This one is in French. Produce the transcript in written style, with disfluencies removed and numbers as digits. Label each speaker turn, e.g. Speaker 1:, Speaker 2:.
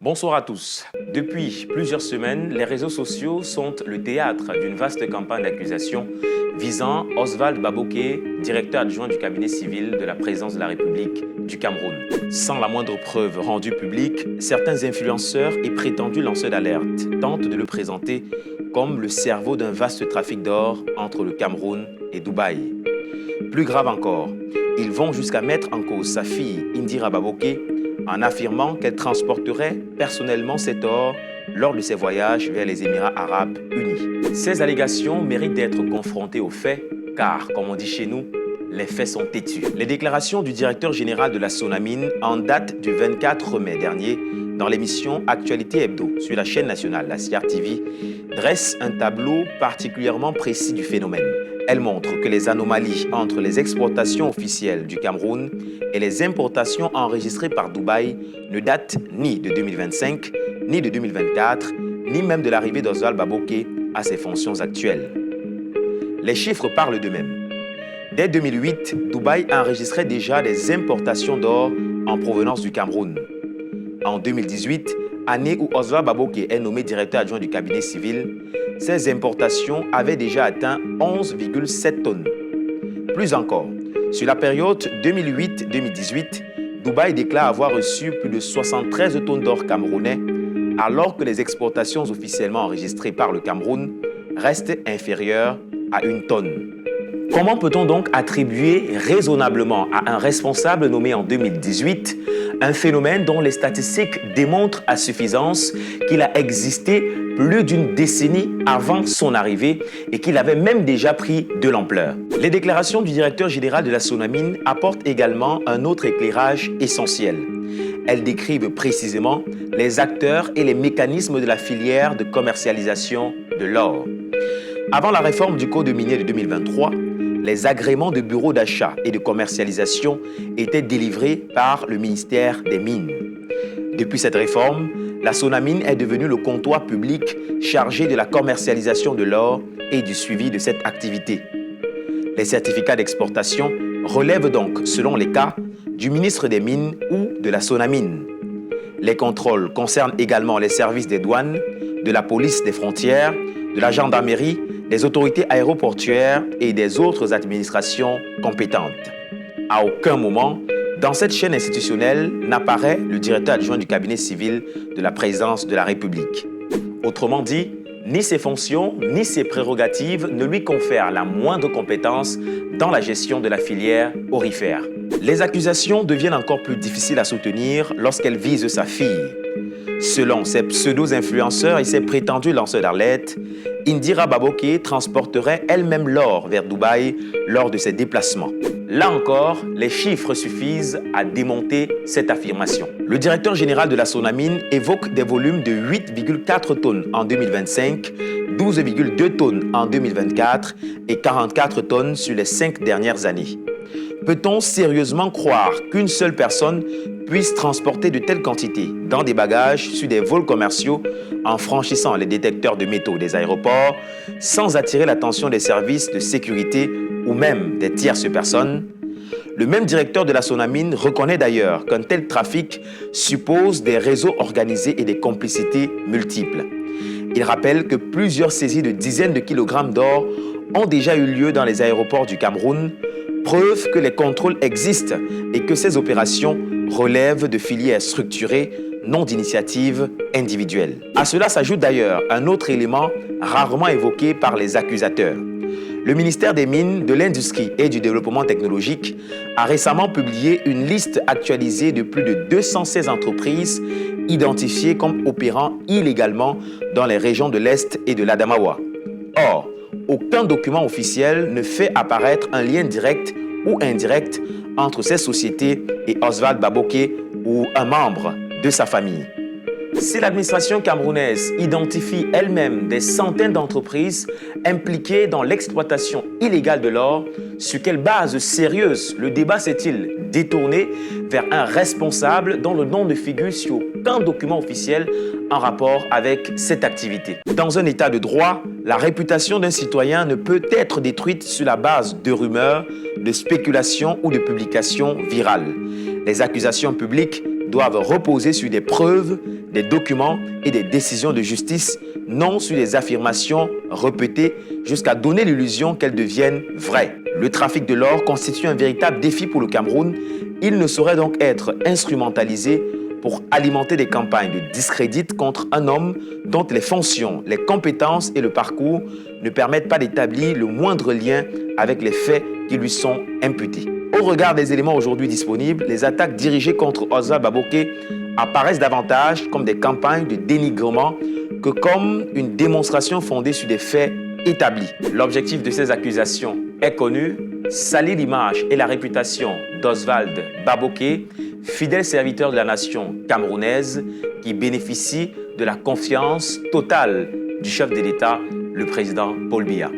Speaker 1: Bonsoir à tous. Depuis plusieurs semaines, les réseaux sociaux sont le théâtre d'une vaste campagne d'accusation visant Oswald Baboké, directeur adjoint du cabinet civil de la présidence de la République du Cameroun. Sans la moindre preuve rendue publique, certains influenceurs et prétendus lanceurs d'alerte tentent de le présenter comme le cerveau d'un vaste trafic d'or entre le Cameroun et Dubaï. Plus grave encore, ils vont jusqu'à mettre en cause sa fille Indira Baboké en affirmant qu'elle transporterait personnellement cet or lors de ses voyages vers les Émirats arabes unis. Ces allégations méritent d'être confrontées aux faits, car, comme on dit chez nous, les faits sont têtus. Les déclarations du directeur général de la Sonamine en date du 24 mai dernier dans l'émission Actualité Hebdo sur la chaîne nationale, la CRTV, dressent un tableau particulièrement précis du phénomène. Elle montre que les anomalies entre les exportations officielles du Cameroun et les importations enregistrées par Dubaï ne datent ni de 2025, ni de 2024, ni même de l'arrivée d'Oswald Baboké à ses fonctions actuelles. Les chiffres parlent d'eux-mêmes. Dès 2008, Dubaï enregistrait déjà des importations d'or en provenance du Cameroun. En 2018, année où Oswald Baboké est nommé directeur adjoint du cabinet civil, ces importations avaient déjà atteint 11,7 tonnes. Plus encore, sur la période 2008-2018, Dubaï déclare avoir reçu plus de 73 tonnes d'or camerounais, alors que les exportations officiellement enregistrées par le Cameroun restent inférieures à 1 tonne. Comment peut-on donc attribuer raisonnablement à un responsable nommé en 2018 un phénomène dont les statistiques démontrent à suffisance qu'il a existé plus d'une décennie avant son arrivée et qu'il avait même déjà pris de l'ampleur? Les déclarations du directeur général de la Sonamine apportent également un autre éclairage essentiel. Elles décrivent précisément les acteurs et les mécanismes de la filière de commercialisation de l'or. Avant la réforme du Code minier de 2023, les agréments de bureaux d'achat et de commercialisation étaient délivrés par le ministère des Mines. Depuis cette réforme, la Sonamine est devenue le comptoir public chargé de la commercialisation de l'or et du suivi de cette activité. Les certificats d'exportation relèvent donc, selon les cas, du ministre des Mines ou de la Sonamine. Les contrôles concernent également les services des douanes, de la police des frontières, de la gendarmerie, des autorités aéroportuaires et des autres administrations compétentes. À aucun moment, dans cette chaîne institutionnelle, n'apparaît le directeur adjoint du cabinet civil de la présidence de la République. Autrement dit, ni ses fonctions, ni ses prérogatives ne lui confèrent la moindre compétence dans la gestion de la filière aurifère. Les accusations deviennent encore plus difficiles à soutenir lorsqu'elles visent sa fille. Selon ces pseudo-influenceurs et ses prétendus lanceurs d'alerte, Indira Baboké transporterait elle-même l'or vers Dubaï lors de ses déplacements. Là encore, les chiffres suffisent à démonter cette affirmation. Le directeur général de la Sonamine évoque des volumes de 8,4 tonnes en 2025, 12,2 tonnes en 2024 et 44 tonnes sur les 5 dernières années. Peut-on sérieusement croire qu'une seule personne puisse transporter de telles quantités dans des bagages sur des vols commerciaux en franchissant les détecteurs de métaux des aéroports sans attirer l'attention des services de sécurité ou même des tierces personnes? Le même directeur de la Sonamine reconnaît d'ailleurs qu'un tel trafic suppose des réseaux organisés et des complicités multiples. Il rappelle que plusieurs saisies de dizaines de kilogrammes d'or ont déjà eu lieu dans les aéroports du Cameroun, preuve que les contrôles existent et que ces opérations relèvent de filières structurées, non d'initiatives individuelles. À cela s'ajoute d'ailleurs un autre élément rarement évoqué par les accusateurs. Le ministère des Mines, de l'Industrie et du Développement technologique a récemment publié une liste actualisée de plus de 216 entreprises identifiées comme opérant illégalement dans les régions de l'Est et de l'Adamawa. Or, aucun document officiel ne fait apparaître un lien direct ou indirect entre ces sociétés et Oswald Baboké ou un membre de sa famille. Si l'administration camerounaise identifie elle-même des centaines d'entreprises impliquées dans l'exploitation illégale de l'or, sur quelle base sérieuse le débat s'est-il détourné vers un responsable dont le nom ne figure sur aucun document officiel en rapport avec cette activité? Dans un état de droit, la réputation d'un citoyen ne peut être détruite sur la base de rumeurs, de spéculations ou de publications virales. Les accusations publiques doivent reposer sur des preuves, des documents et des décisions de justice, non sur des affirmations répétées jusqu'à donner l'illusion qu'elles deviennent vraies. Le trafic de l'or constitue un véritable défi pour le Cameroun. Il ne saurait donc être instrumentalisé pour alimenter des campagnes de discrédit contre un homme dont les fonctions, les compétences et le parcours ne permettent pas d'établir le moindre lien avec les faits qui lui sont imputés. Au regard des éléments aujourd'hui disponibles, les attaques dirigées contre Oswald Baboké apparaissent davantage comme des campagnes de dénigrement que comme une démonstration fondée sur des faits établis. L'objectif de ces accusations est connu: salir l'image et la réputation d'Oswald Baboké, fidèle serviteur de la nation camerounaise qui bénéficie de la confiance totale du chef de l'État, le président Paul Biya.